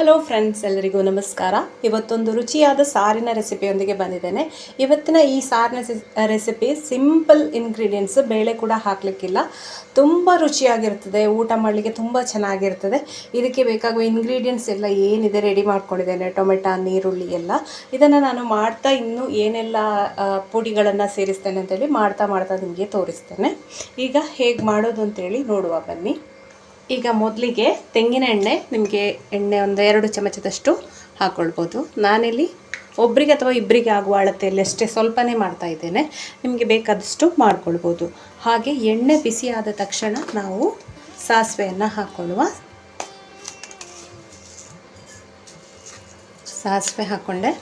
Hello friends, ಎಲ್ಲರಿಗೂ ನಮಸ್ಕಾರ. ಇವತ್ತೊಂದು ರುಚಿಯಾದ ಸಾರಿನ ರೆಸಿಪಿಯೊಂದಿಗೆ ಬಂದಿದ್ದೇನೆ. ಇವತ್ತಿನ ಈ ಸಾರಿನ ರೆಸಿಪಿ ಸಿಂಪಲ್ ಇಂಗ್ರೀಡಿಯೆಂಟ್ಸ್, ಬೇಳೆ ಕೂಡ ಹಾಕಲಿಕ್ಕಿಲ್ಲ, ತುಂಬ ರುಚಿಯಾಗಿರ್ತದೆ, ಊಟ ಮಾಡಲಿಕ್ಕೆ ತುಂಬ ಚೆನ್ನಾಗಿರ್ತದೆ. ಇದಕ್ಕೆ ಬೇಕಾಗುವ ಇಂಗ್ರೀಡಿಯೆಂಟ್ಸ್ ಎಲ್ಲ ಏನಿದೆ ರೆಡಿ ಮಾಡ್ಕೊಂಡಿದ್ದೇನೆ. ಟೊಮೆಟೊ, ನೀರುಳ್ಳಿ ಎಲ್ಲ. ಇದನ್ನು ನಾನು ಮಾಡ್ತಾ ಇನ್ನೂ ಏನೆಲ್ಲ ಪುಡಿಗಳನ್ನು ಸೇರಿಸ್ತೇನೆ ಅಂತೇಳಿ ಮಾಡ್ತಾ ನಿಮಗೆ ತೋರಿಸ್ತೇನೆ. ಈಗ ಹೇಗೆ ಮಾಡೋದು ಅಂತೇಳಿ ನೋಡುವ ಬನ್ನಿ. ಈಗ ಮೊದಲಿಗೆ ತೆಂಗಿನ ಎಣ್ಣೆ, ನಿಮಗೆ ಎಣ್ಣೆ ಒಂದು 2 ಚಮಚದಷ್ಟು ಹಾಕ್ಕೊಳ್ಬೋದು. ನಾನಿಲ್ಲಿ ಒಬ್ಬರಿಗೆ ಅಥವಾ ಇಬ್ಬರಿಗೆ ಆಗುವ ಅಳತೆಯಲ್ಲಿ ಅಷ್ಟೇ ಸ್ವಲ್ಪನೇ ಮಾಡ್ತಾ ಇದ್ದೇನೆ, ನಿಮಗೆ ಬೇಕಾದಷ್ಟು ಮಾಡ್ಕೊಳ್ಬೋದು. ಹಾಗೆ ಎಣ್ಣೆ ಬಿಸಿಯಾದ ತಕ್ಷಣ ನಾವು ಸಾಸಿವೆಯನ್ನು ಹಾಕ್ಕೊಳ್ಳುವ. ಸಾಸಿವೆ ಹಾಕ್ಕೊಂಡೆ.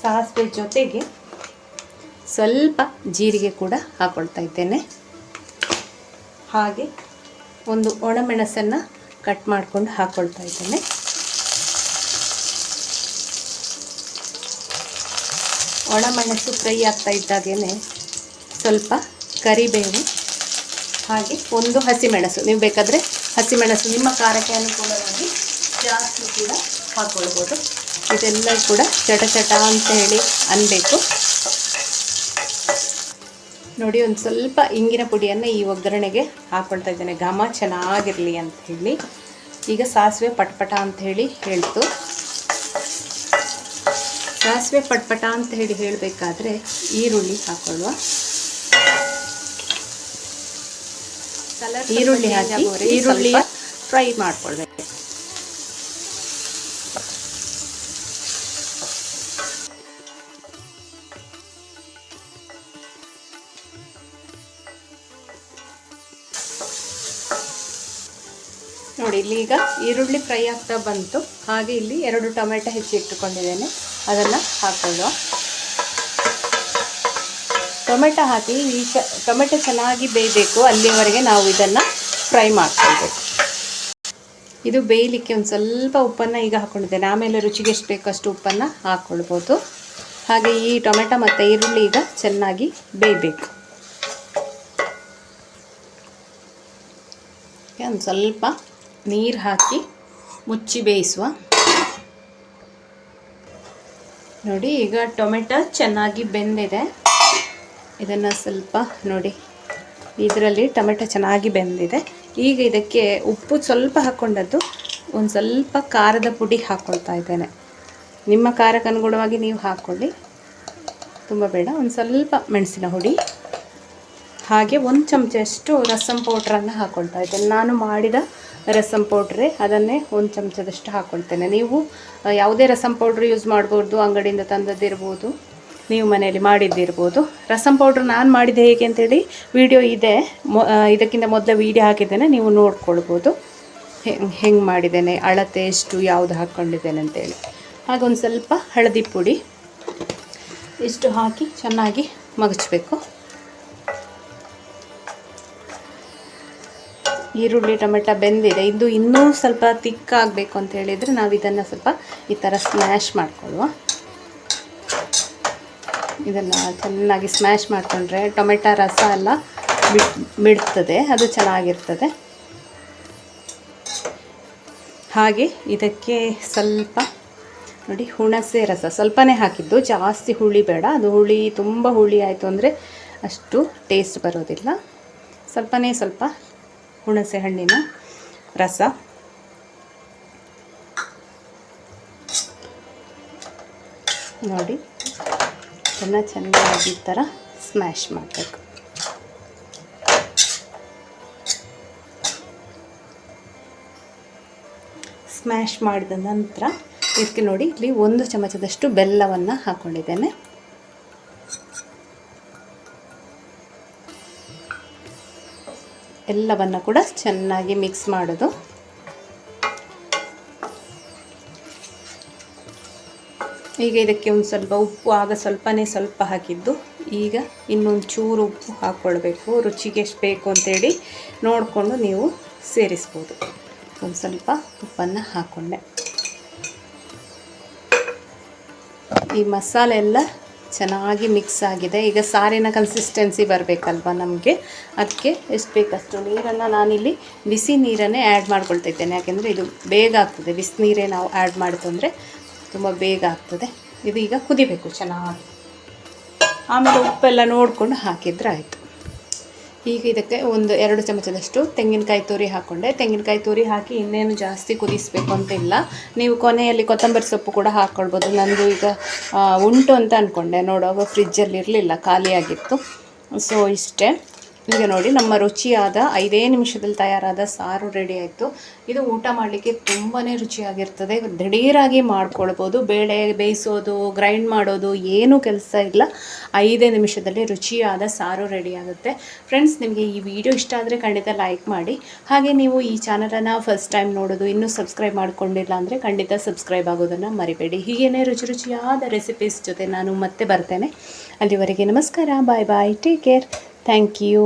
ಸಾಸಿವೆ ಜೊತೆಗೆ ಸ್ವಲ್ಪ ಜೀರಿಗೆ ಕೂಡ ಹಾಕ್ಕೊಳ್ತಾ ಇದ್ದೇನೆ. ಹಾಗೆ ಒಂದು ಒಣಮೆಣಸನ್ನು ಕಟ್ ಮಾಡಿಕೊಂಡು ಹಾಕ್ಕೊಳ್ತಾ ಇದ್ದೇನೆ. ಒಣಮೆಣಸು ಫ್ರೈ ಆಗ್ತಾ ಇದ್ದಾಗೇ ಸ್ವಲ್ಪ ಕರಿಬೇವು, ಹಾಗೆ ಒಂದು ಹಸಿಮೆಣಸು. ನೀವು ಬೇಕಾದರೆ ಹಸಿಮೆಣಸು ನಿಮ್ಮ ಖಾರಕ್ಕೆ ಅನುಕೂಲವಾಗಿ ಜಾಸ್ತಿ ಕೂಡ ಹಾಕ್ಕೊಳ್ಬೋದು. ಇದೆಲ್ಲ ಕೂಡ ಚಟ ಅಂತ ಹೇಳಿ ಅನ್ನಬೇಕು. ನೋಡಿ, ಒಂದು ಸ್ವಲ್ಪ ಇಂಗಿನ ಪುಡಿಯನ್ನು ಈ ಒಗ್ಗರಣೆಗೆ ಹಾಕ್ಕೊಳ್ತಾ ಇದ್ದೇನೆ, ಘಮ ಚೆನ್ನಾಗಿರಲಿ ಅಂತ ಹೇಳಿ. ಈಗ ಸಾಸಿವೆ ಪಟ್ಪಟ ಅಂತ ಹೇಳಿ ಹೇಳ್ತು. ಸಾಸಿವೆ ಪಟ್ಪಟ ಅಂತ ಹೇಳಿ ಹೇಳಬೇಕಾದ್ರೆ ಈರುಳ್ಳಿ ಹಾಕ್ಕೊಳ್ಳುವ. ಈರುಳ್ಳಿ ಹಾಕಿ ಈರುಳ್ಳಿಯ ಫ್ರೈ ಮಾಡ್ಕೊಳ್ಬೇಕು. ನೋಡಿ, ಇಲ್ಲಿ ಈಗ ಈರುಳ್ಳಿ ಫ್ರೈ ಆಗ್ತಾ ಬಂತು. ಹಾಗೆ ಇಲ್ಲಿ 2 ಟೊಮೆಟೊ ಹೆಚ್ಚಿಟ್ಟುಕೊಂಡಿದ್ದೇನೆ, ಅದನ್ನು ಹಾಕೊಳ್ಳುವ. ಟೊಮೆಟೊ ಹಾಕಿ ಟೊಮೆಟೊ ಚೆನ್ನಾಗಿ ಬೇಯಬೇಕು, ಅಲ್ಲಿಯವರೆಗೆ ನಾವು ಇದನ್ನು ಫ್ರೈ ಮಾಡ್ಕೊಳ್ಬೇಕು. ಇದು ಬೇಯಲಿಕ್ಕೆ ಒಂದು ಸ್ವಲ್ಪ ಉಪ್ಪನ್ನು ಈಗ ಹಾಕ್ಕೊಂಡಿದ್ದೇನೆ, ಆಮೇಲೆ ರುಚಿಗೆ ಎಷ್ಟು ಬೇಕಷ್ಟು ಉಪ್ಪನ್ನು ಹಾಕ್ಕೊಳ್ಬೋದು. ಹಾಗೆ ಈ ಟೊಮೆಟೊ ಮತ್ತು ಈರುಳ್ಳಿ ಈಗ ಚೆನ್ನಾಗಿ ಬೇಯಬೇಕು. ಒಂದು ಸ್ವಲ್ಪ ನೀರು ಹಾಕಿ ಮುಚ್ಚಿ ಬೇಯಿಸುವ. ನೋಡಿ, ಈಗ ಟೊಮೆಟೊ ಚೆನ್ನಾಗಿ ಬೆಂದಿದೆ. ಇದನ್ನು ಸ್ವಲ್ಪ ನೋಡಿ, ಇದರಲ್ಲಿ ಟೊಮೆಟೊ ಚೆನ್ನಾಗಿ ಬೆಂದಿದೆ. ಈಗ ಇದಕ್ಕೆ ಉಪ್ಪು ಸ್ವಲ್ಪ ಹಾಕ್ಕೊಂಡದ್ದು, ಒಂದು ಸ್ವಲ್ಪ ಖಾರದ ಪುಡಿ ಹಾಕ್ಕೊಳ್ತಾ ಇದ್ದೇನೆ. ನಿಮ್ಮ ಖಾರಕ್ಕೆ ಅನುಗುಣವಾಗಿ ನೀವು ಹಾಕ್ಕೊಳ್ಳಿ, ತುಂಬ ಬೇಡ. ಒಂದು ಸ್ವಲ್ಪ ಮೆಣಸಿನ ಹುಡಿ, ಹಾಗೆ 1 ಚಮಚದಷ್ಟು ರಸಂ ಪೌಡ್ರನ್ನು ಹಾಕ್ಕೊಳ್ತಾ ಇದ್ದೇನೆ. ನಾನು ಮಾಡಿದ ರಸಂ ಪೌಡ್ರೆ, ಅದನ್ನೇ 1 ಚಮಚದಷ್ಟು ಹಾಕ್ಕೊಳ್ತೇನೆ. ನೀವು ಯಾವುದೇ ರಸಂ ಪೌಡ್ರ್ ಯೂಸ್ ಮಾಡ್ಬೋದು, ಅಂಗಡಿಯಿಂದ ತಂದದ್ದಿರ್ಬೋದು, ನೀವು ಮನೆಯಲ್ಲಿ ಮಾಡಿದ್ದಿರ್ಬೋದು. ರಸಂ ಪೌಡ್ರ್ ನಾನು ಮಾಡಿದ್ದೆ ಹೇಗೆ ಅಂತೇಳಿ ವಿಡಿಯೋ ಇದೆ, ಇದಕ್ಕಿಂತ ಮೊದಲ ವಿಡಿಯೋ ಹಾಕಿದ್ದೇನೆ, ನೀವು ನೋಡ್ಕೊಳ್ಬೋದು ಹೆಂಗೆ ಮಾಡಿದ್ದೇನೆ, ಅಳತೆ ಎಷ್ಟು, ಯಾವುದು ಹಾಕ್ಕೊಂಡಿದ್ದೇನೆ ಅಂತೇಳಿ. ಹಾಗೆ ಒಂದು ಸ್ವಲ್ಪ ಹಳದಿ ಪುಡಿ ಇಷ್ಟು ಹಾಕಿ ಚೆನ್ನಾಗಿ ಮಗಚಬೇಕು. ಈರುಳ್ಳಿ ಟೊಮೆಟೊ ಬೆಂದಿದೆ. ಇದು ಇನ್ನೂ ಸ್ವಲ್ಪ ತಿಕ್ಕಾಗಬೇಕು ಅಂತ ಹೇಳಿದರೆ ನಾವು ಇದನ್ನು ಸ್ವಲ್ಪ ಈ ಥರ ಸ್ಮ್ಯಾಶ್ ಮಾಡಿಕೊಳ್ಳುವ. ಇದನ್ನು ಚೆನ್ನಾಗಿ ಸ್ಮ್ಯಾಶ್ ಮಾಡಿಕೊಂಡ್ರೆ ಟೊಮೆಟೊ ರಸ ಎಲ್ಲ ಬಿಡ್ತದೆ, ಅದು ಚೆನ್ನಾಗಿರ್ತದೆ. ಹಾಗೆ ಇದಕ್ಕೆ ಸ್ವಲ್ಪ ನೋಡಿ, ಹುಣಸೆ ರಸ ಸ್ವಲ್ಪನೇ ಹಾಕಿದ್ದು, ಜಾಸ್ತಿ ಹುಳಿ ಬೇಡ. ಅದು ತುಂಬ ಹುಳಿ ಆಯಿತು ಅಂದರೆ ಅಷ್ಟು ಟೇಸ್ಟ್ ಬರೋದಿಲ್ಲ. ಸ್ವಲ್ಪ ಹುಣಸೆ ಹಣ್ಣಿನ ರಸ, ನೋಡಿ ಇದನ್ನು ಚೆನ್ನಾಗಿ ಈ ಥರ ಸ್ಮ್ಯಾಶ್ ಮಾಡಬೇಕು. ಸ್ಮ್ಯಾಶ್ ಮಾಡಿದ ನಂತರ ಇದಕ್ಕೆ ನೋಡಿ, ಇಲ್ಲಿ 1 ಚಮಚದಷ್ಟು ಬೆಲ್ಲವನ್ನು ಹಾಕ್ಕೊಂಡಿದ್ದೇನೆ. ಎಲ್ಲವನ್ನು ಕೂಡ ಚೆನ್ನಾಗಿ ಮಿಕ್ಸ್ ಮಾಡೋದು. ಈಗ ಇದಕ್ಕೆ ಒಂದು ಸ್ವಲ್ಪ ಉಪ್ಪು, ಆಗ ಸ್ವಲ್ಪ ಹಾಕಿದ್ದು, ಈಗ ಇನ್ನೊಂದು ಚೂರು ಉಪ್ಪು ಹಾಕ್ಕೊಳ್ಬೇಕು. ರುಚಿಗೆ ಎಷ್ಟು ಬೇಕು ಅಂತೇಳಿ ನೋಡಿಕೊಂಡು ನೀವು ಸೇರಿಸ್ಬೋದು. ಒಂದು ಸ್ವಲ್ಪ ಉಪ್ಪನ್ನು ಹಾಕ್ಕೊಂಡೆ. ಈ ಮಸಾಲೆ ಎಲ್ಲ ಚೆನ್ನಾಗಿ ಮಿಕ್ಸ್ ಆಗಿದೆ. ಈಗ ಸಾರಿನ ಕನ್ಸಿಸ್ಟೆನ್ಸಿ ಬರಬೇಕಲ್ವ ನಮಗೆ, ಅದಕ್ಕೆ ಎಷ್ಟು ಬೇಕಷ್ಟು ನೀರನ್ನು ನಾನಿಲ್ಲಿ ಬಿಸಿ ನೀರನ್ನೇ ಆ್ಯಡ್ ಮಾಡ್ಕೊಳ್ತಿದ್ದೇನೆ. ಯಾಕೆಂದರೆ ಇದು ಬೇಗ ಆಗ್ತದೆ, ಬಿಸಿನೀರೇ ನಾವು ಆ್ಯಡ್ ಮಾಡಿತು ಅಂದರೆ ತುಂಬ ಬೇಗ ಆಗ್ತದೆ. ಇದು ಈಗ ಕುದಿಬೇಕು ಚೆನ್ನಾಗಿ, ಆಮೇಲೆ ಉಪ್ಪೆಲ್ಲ ನೋಡಿಕೊಂಡು ಹಾಕಿದರೆ ಆಯಿತು. ಈಗ ಇದಕ್ಕೆ 1-2 ಚಮಚದಷ್ಟು ತೆಂಗಿನಕಾಯಿ ತುರಿ ಹಾಕ್ಕೊಂಡೆ. ತೆಂಗಿನಕಾಯಿ ತುರಿ ಹಾಕಿ ಇನ್ನೇನು ಜಾಸ್ತಿ ಕುದಿಸಬೇಕು ಅಂತ ಇಲ್ಲ. ನೀವು ಕೊನೆಯಲ್ಲಿ ಕೊತ್ತಂಬರಿ ಸೊಪ್ಪು ಕೂಡ ಹಾಕ್ಕೊಳ್ಬೋದು. ನಂದು ಈಗ ಉಂಟು ಅಂತ ಅಂದ್ಕೊಂಡೆ, ನೋಡುವಾಗ ಫ್ರಿಜ್ಜಲ್ಲಿ ಇರಲಿಲ್ಲ, ಖಾಲಿಯಾಗಿತ್ತು. ಸೊ ಇಷ್ಟೇ. ಈಗ ನೋಡಿ, ನಮ್ಮ ರುಚಿಯಾದ 5 ನಿಮಿಷದಲ್ಲಿ ತಯಾರಾದ ಸಾರು ರೆಡಿ ಆಯಿತು. ಇದು ಊಟ ಮಾಡಲಿಕ್ಕೆ ತುಂಬಾ ರುಚಿಯಾಗಿರ್ತದೆ. ದಿಢೀರಾಗಿ ಮಾಡ್ಕೊಳ್ಬೋದು. ಬೇಳೆ ಬೇಯಿಸೋದು, ಗ್ರೈಂಡ್ ಮಾಡೋದು ಏನೂ ಕೆಲಸ ಇಲ್ಲ. 5 ನಿಮಿಷದಲ್ಲಿ ರುಚಿಯಾದ ಸಾರು ರೆಡಿ ಆಗುತ್ತೆ. ಫ್ರೆಂಡ್ಸ್, ನಿಮಗೆ ಈ ವಿಡಿಯೋ ಇಷ್ಟ ಆದರೆ ಖಂಡಿತ ಲೈಕ್ ಮಾಡಿ. ಹಾಗೆ ನೀವು ಈ ಚಾನಲನ್ನು ಫಸ್ಟ್ ಟೈಮ್ ನೋಡೋದು, ಇನ್ನೂ ಸಬ್ಸ್ಕ್ರೈಬ್ ಮಾಡ್ಕೊಂಡಿಲ್ಲ ಅಂದರೆ ಖಂಡಿತ ಸಬ್ಸ್ಕ್ರೈಬ್ ಆಗೋದನ್ನು ಮರಿಬೇಡಿ. ಹೀಗೇ ರುಚಿಯಾದ ರೆಸಿಪೀಸ್ ಜೊತೆ ನಾನು ಮತ್ತೆ ಬರ್ತೇನೆ. ಅಲ್ಲಿವರೆಗೆ ನಮಸ್ಕಾರ, ಬಾಯ್ ಬಾಯ್, ಟೇಕ್ ಕೇರ್, ಥ್ಯಾಂಕ್ ಯು.